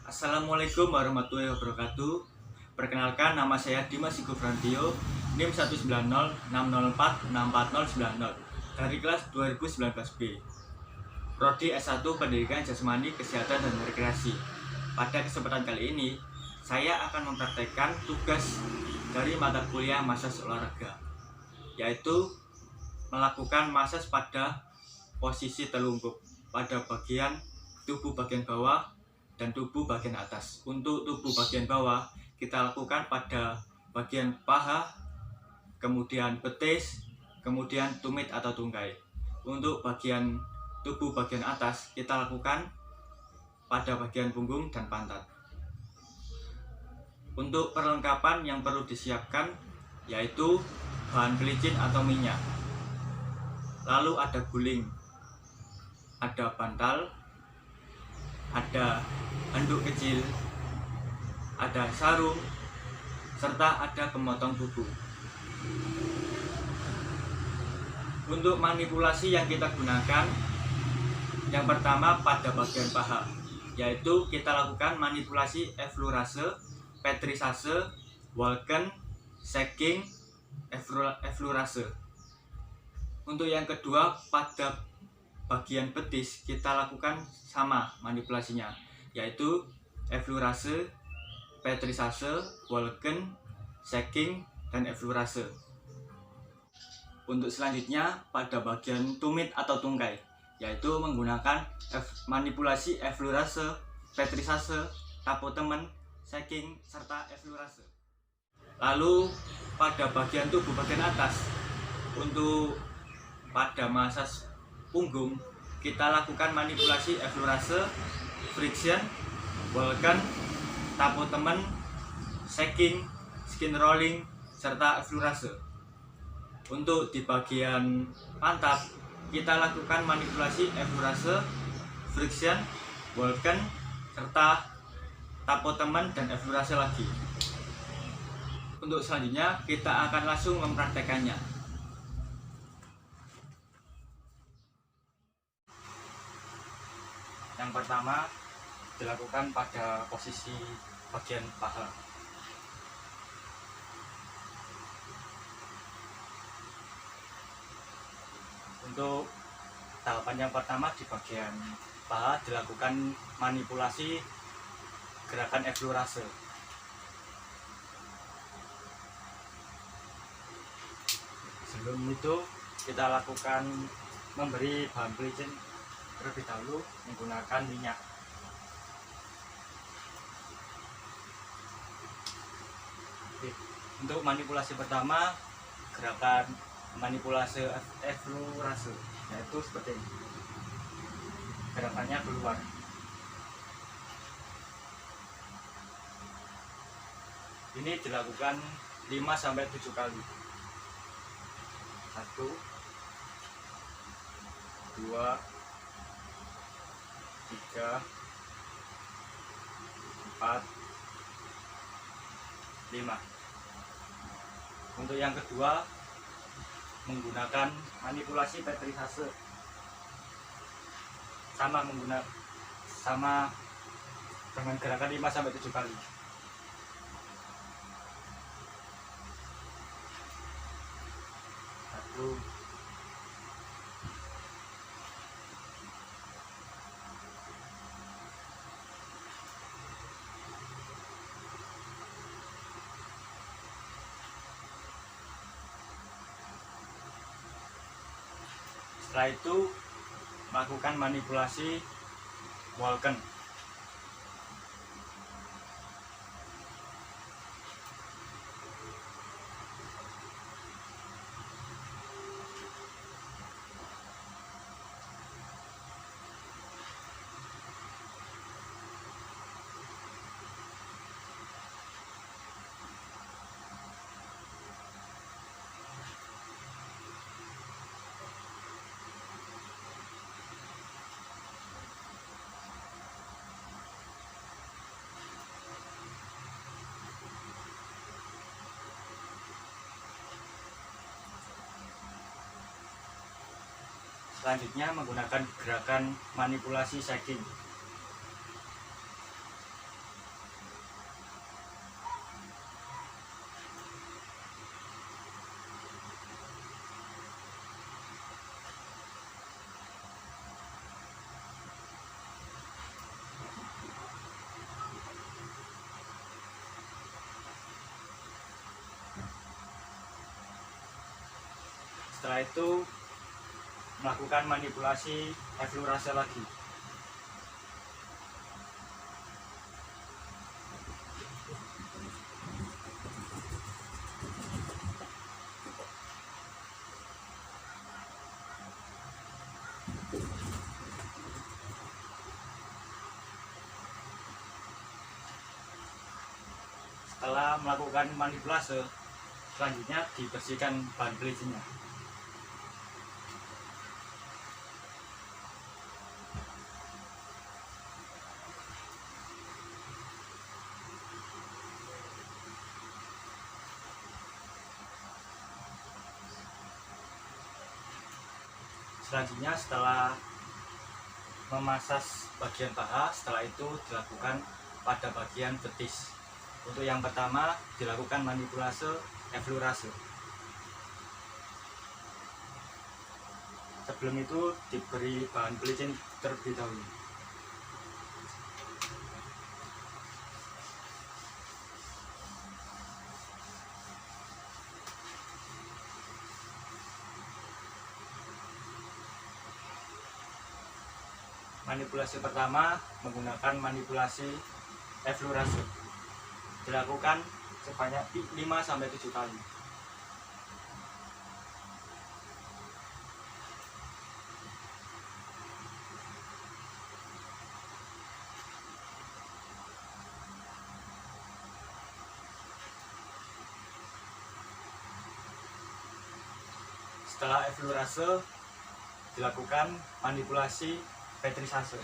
Assalamualaikum warahmatullahi wabarakatuh. Perkenalkan, nama saya Dimas Sigufrantio, NIM 19060464090 dari kelas 2019B. Prodi S1 Pendidikan Jasmani, Kesehatan dan Rekreasi. Pada kesempatan kali ini, saya akan mempraktekkan tugas dari mata kuliah masas olahraga, yaitu melakukan masas pada posisi telungkup pada bagian tubuh bagian bawah dan tubuh bagian atas. Untuk tubuh bagian bawah kita lakukan pada bagian paha, kemudian betis, kemudian tumit atau tungkai. Untuk bagian tubuh bagian atas kita lakukan pada bagian punggung dan pantat. Untuk perlengkapan yang perlu disiapkan yaitu bahan pelicin atau minyak, lalu ada guling, ada bantal, ada handuk kecil, ada sarung, serta ada pemotong kuku. Untuk manipulasi yang kita gunakan, yang pertama pada bagian paha, yaitu kita lakukan manipulasi eflurase, petrisase, Walken, shaking, eflurase. Untuk yang kedua pada bagian betis kita lakukan sama manipulasinya, yaitu eflurase, petrisase, Walken, shaking, dan eflurase. Untuk selanjutnya pada bagian tumit atau tungkai, yaitu menggunakan manipulasi eflurase, petrisase, tapotemen, shaking, serta eflurase. Lalu pada bagian tubuh bagian atas, untuk pada masas punggung kita lakukan manipulasi eflurase, friction, Walken, tapotemen, shaking, skin rolling, serta eflurase. Untuk di bagian pantat kita lakukan manipulasi eflurase, friction, Walken, serta tapotemen dan eflurase lagi. Untuk selanjutnya kita akan langsung mempraktekannya. Yang pertama dilakukan pada posisi bagian paha. Untuk tahapan yang pertama di bagian paha dilakukan manipulasi gerakan eflurase. Sebelum itu kita lakukan memberi bahan pelicin terlebih dahulu menggunakan minyak. Untuk manipulasi pertama, gerakan manipulasi eflurase, yaitu seperti ini. Gerakannya keluar. Ini dilakukan 5-7 kali. 1, 2, 3, 4, 5. Untuk yang kedua menggunakan manipulasi petrisase, sama dengan gerakan 5-7 kali. 1, 2. Setelah itu melakukan manipulasi Walken. Selanjutnya menggunakan gerakan manipulasi shaking. Setelah itu melakukan manipulasi eflurase lagi. Setelah melakukan manipulase, selanjutnya dibersihkan bahan pelicinnya. Selanjutnya setelah memasas bagian paha, setelah itu dilakukan pada bagian betis. Untuk yang pertama dilakukan manipulase eflurase. Sebelum itu diberi bahan pelicin terlebih dahulu. Manipulasi pertama menggunakan manipulasi eflurase. Dilakukan sebanyak 5-7 kali. Setelah eflurase dilakukan manipulasi petrisase.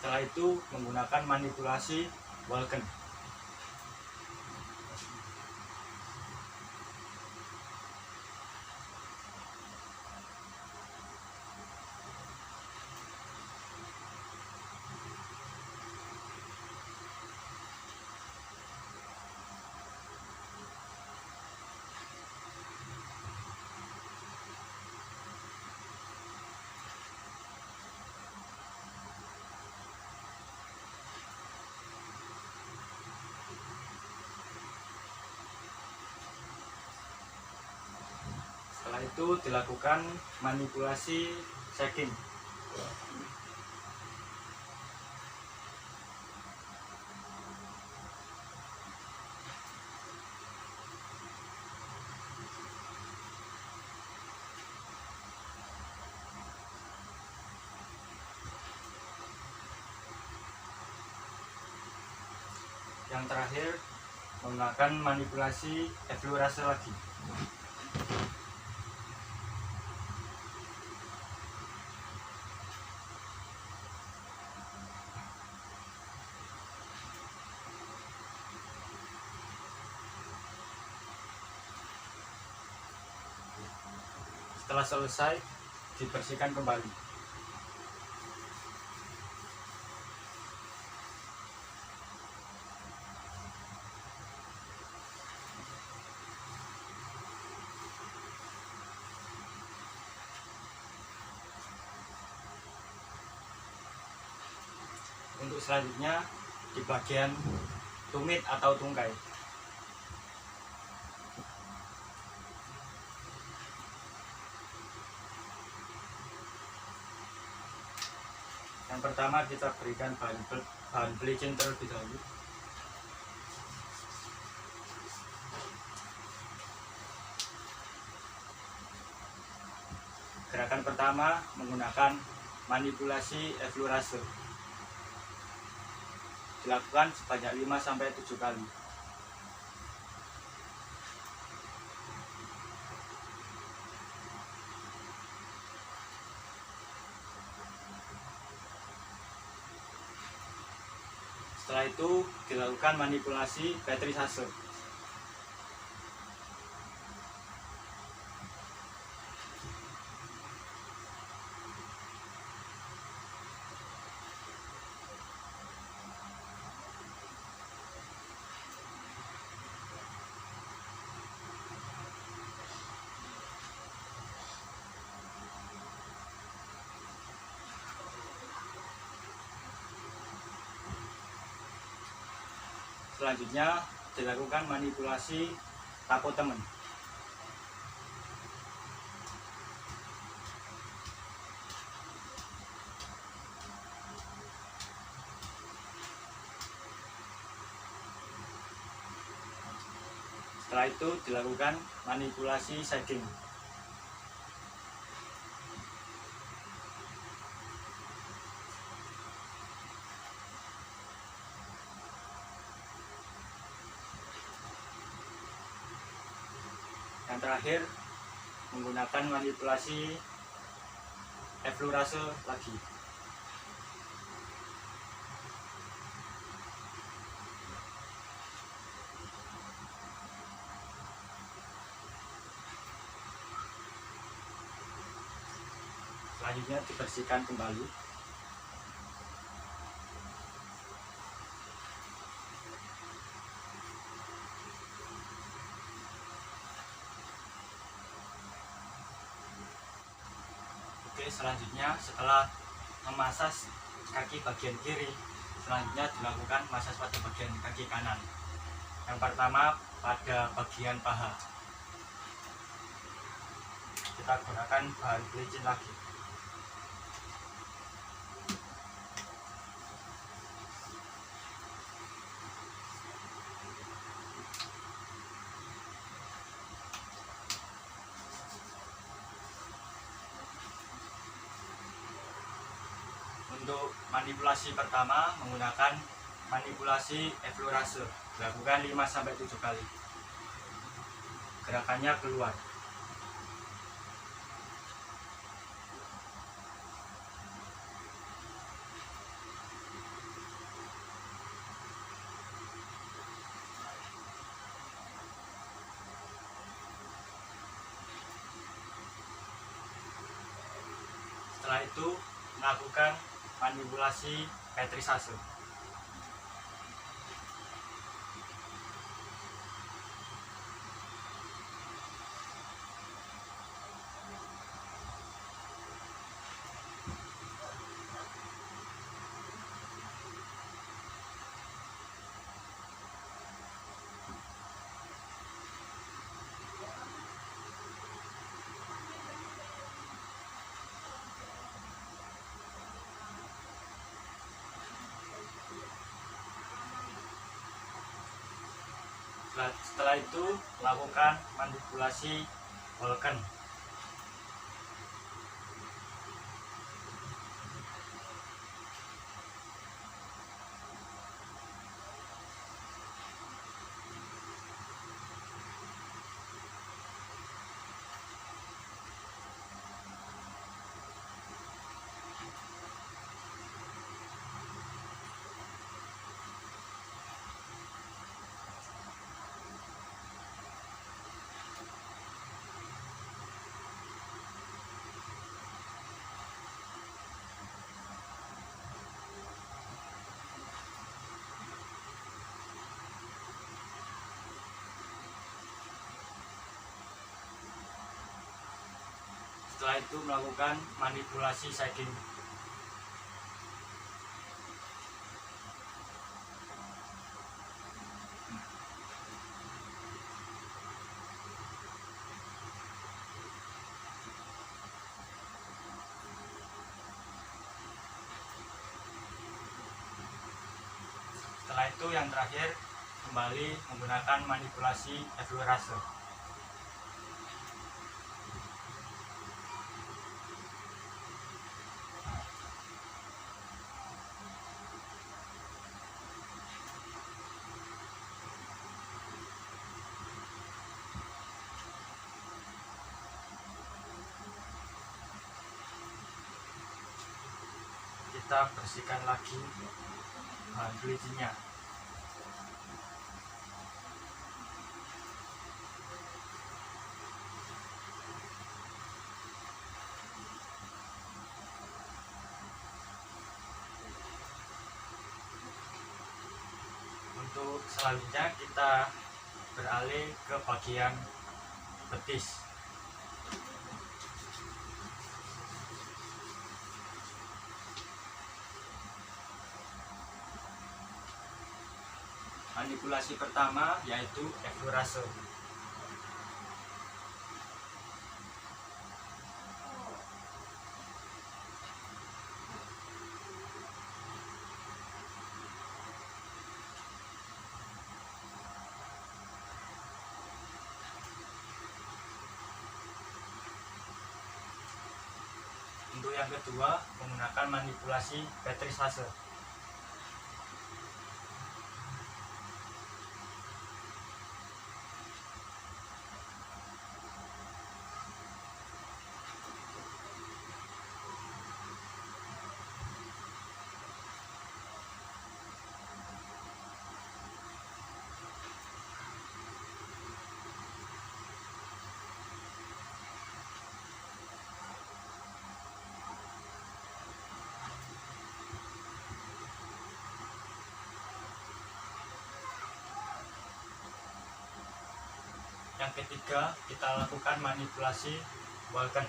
Setelah itu menggunakan manipulasi Walken. Setelah itu dilakukan manipulasi shaking. Yang terakhir menggunakan manipulasi eflurase lagi. Setelah selesai dibersihkan kembali. Untuk selanjutnya di bagian tumit atau tungkai. Yang pertama kita berikan bahan pelicin terlebih dahulu. Gerakan pertama menggunakan manipulasi eflurase. Dilakukan sebanyak 5-7 kali. Setelah itu dilakukan manipulasi petrisase. Selanjutnya dilakukan manipulasi tapotemen. Setelah itu dilakukan manipulasi shading. Yang terakhir menggunakan manipulasi effleurase lagi. Selanjutnya dibersihkan kembali. Oke, selanjutnya setelah memasas kaki bagian kiri, selanjutnya dilakukan masas pada bagian kaki kanan. Yang pertama pada bagian paha. Kita gunakan bahan pelicin lagi. Untuk manipulasi pertama menggunakan manipulasi effleurase, dilakukan 5-7 kali. Gerakannya keluar. Setelah itu melakukan manipulasi petrisase. Setelah itu lakukan manipulasi Vulcan. Setelah itu melakukan manipulasi shading. Setelah itu yang terakhir kembali menggunakan manipulasi effleurase. Kita bersihkan lagi bahan pelicinnya. Untuk selanjutnya kita beralih ke bagian betis. Manipulasi pertama yaitu effleurage. Untuk yang kedua, menggunakan manipulasi petrisase. Yang ketiga, kita lakukan manipulasi Walken.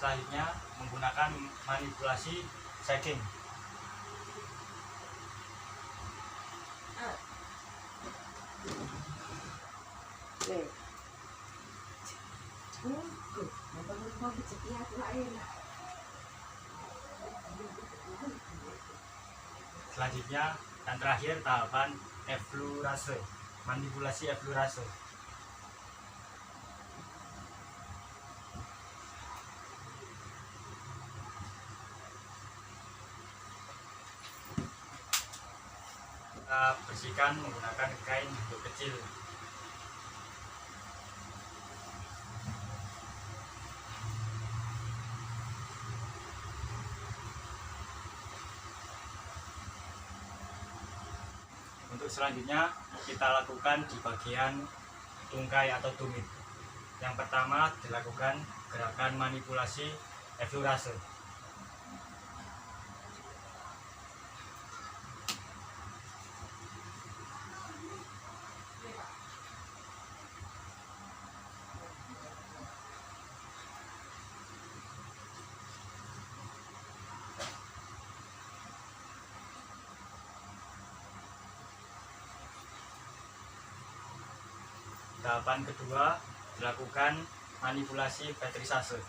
Selanjutnya menggunakan manipulasi shaking. Selanjutnya dan terakhir tahapan effleurage, manipulasi effleurage. Kita bersihkan menggunakan kain bentuk kecil. Untuk selanjutnya kita lakukan di bagian tungkai atau tumit. Yang pertama dilakukan gerakan manipulasi effleurage. Tahapan kedua dilakukan manipulasi petrisase.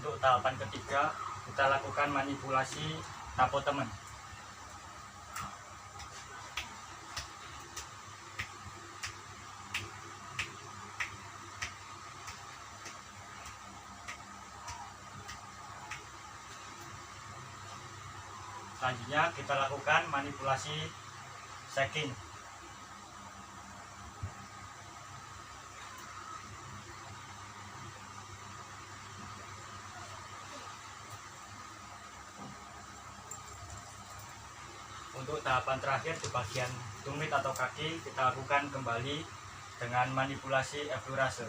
Untuk tahapan ketiga kita lakukan manipulasi tapotemen. Selanjutnya kita lakukan manipulasi shaking. Untuk tahapan terakhir di bagian tumit atau kaki kita lakukan kembali dengan manipulasi effleurage.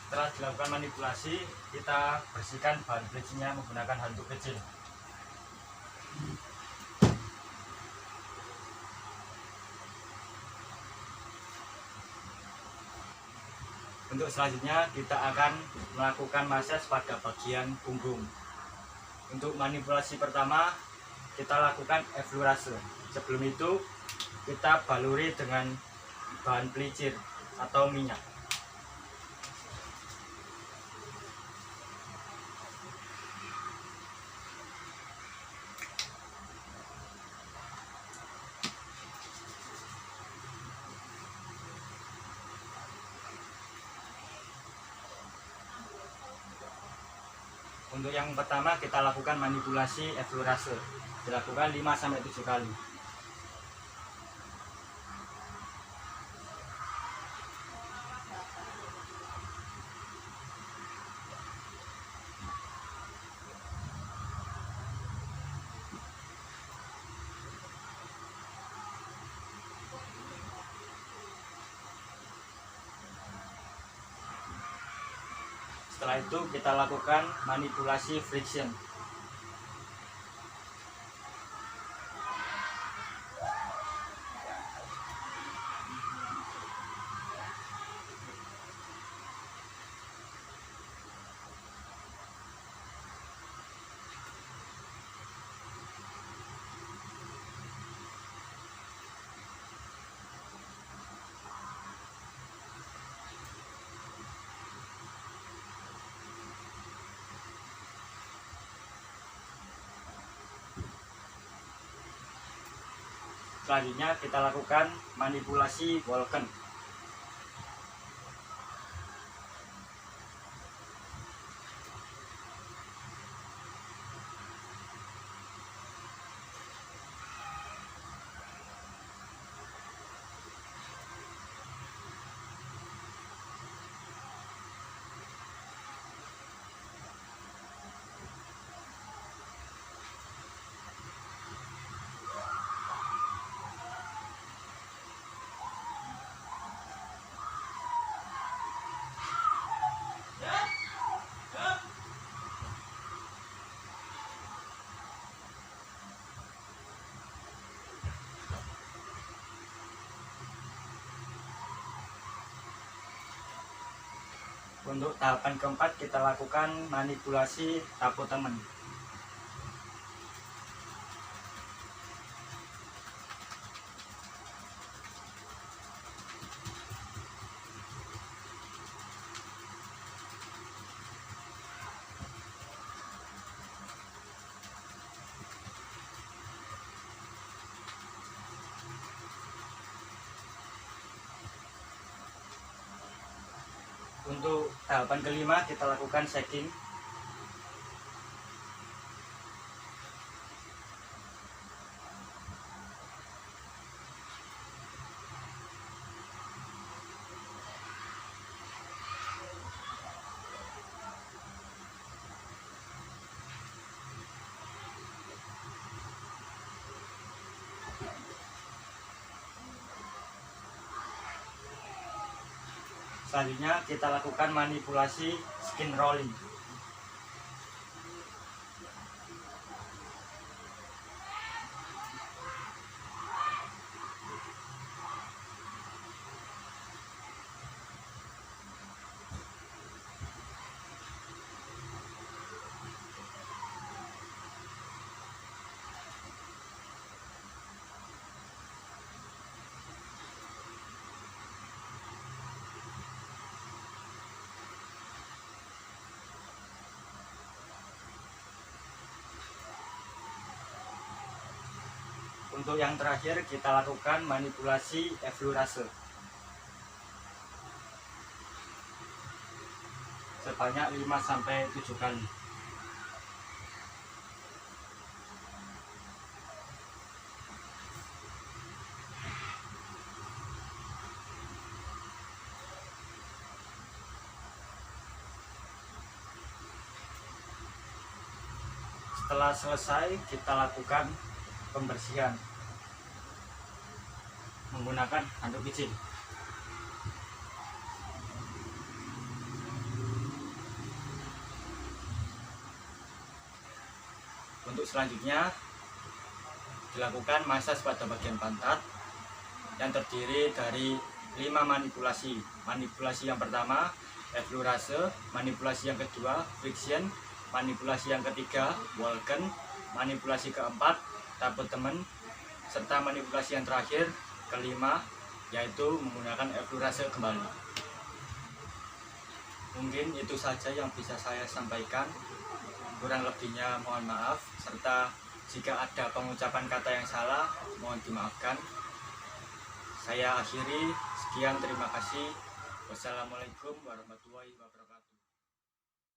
Setelah dilakukan manipulasi, kita bersihkan bahan bleachingnya menggunakan handuk kecil. Untuk selanjutnya kita akan melakukan massage pada bagian punggung. Untuk manipulasi pertama kita lakukan eflorase. Sebelum itu kita baluri dengan bahan pelicir atau minyak. Untuk yang pertama kita lakukan manipulasi eflorase, dilakukan 5-7 kali. Setelah itu kita lakukan manipulasi friction. Selanjutnya kita lakukan manipulasi Vulcan. Untuk tahapan keempat kita lakukan manipulasi tapotemen. Untuk tahapan kelima kita lakukan shaking. Selanjutnya kita lakukan manipulasi skin rolling. Untuk yang terakhir kita lakukan manipulasi eflorase sebanyak 5-7 kali. Setelah selesai kita lakukan pembersihan menggunakan handuk kecil. Untuk selanjutnya dilakukan masas pada bagian pantat yang terdiri dari 5 manipulasi. Manipulasi yang pertama eflorase, manipulasi yang kedua friction, manipulasi yang ketiga Vulcan, manipulasi keempat takut teman, serta manipulasi yang terakhir, kelima, yaitu menggunakan eflorase kembali. Mungkin itu saja yang bisa saya sampaikan. Kurang lebihnya mohon maaf, serta jika ada pengucapan kata yang salah, mohon dimaafkan. Saya akhiri, sekian, terima kasih. Wassalamualaikum warahmatullahi wabarakatuh.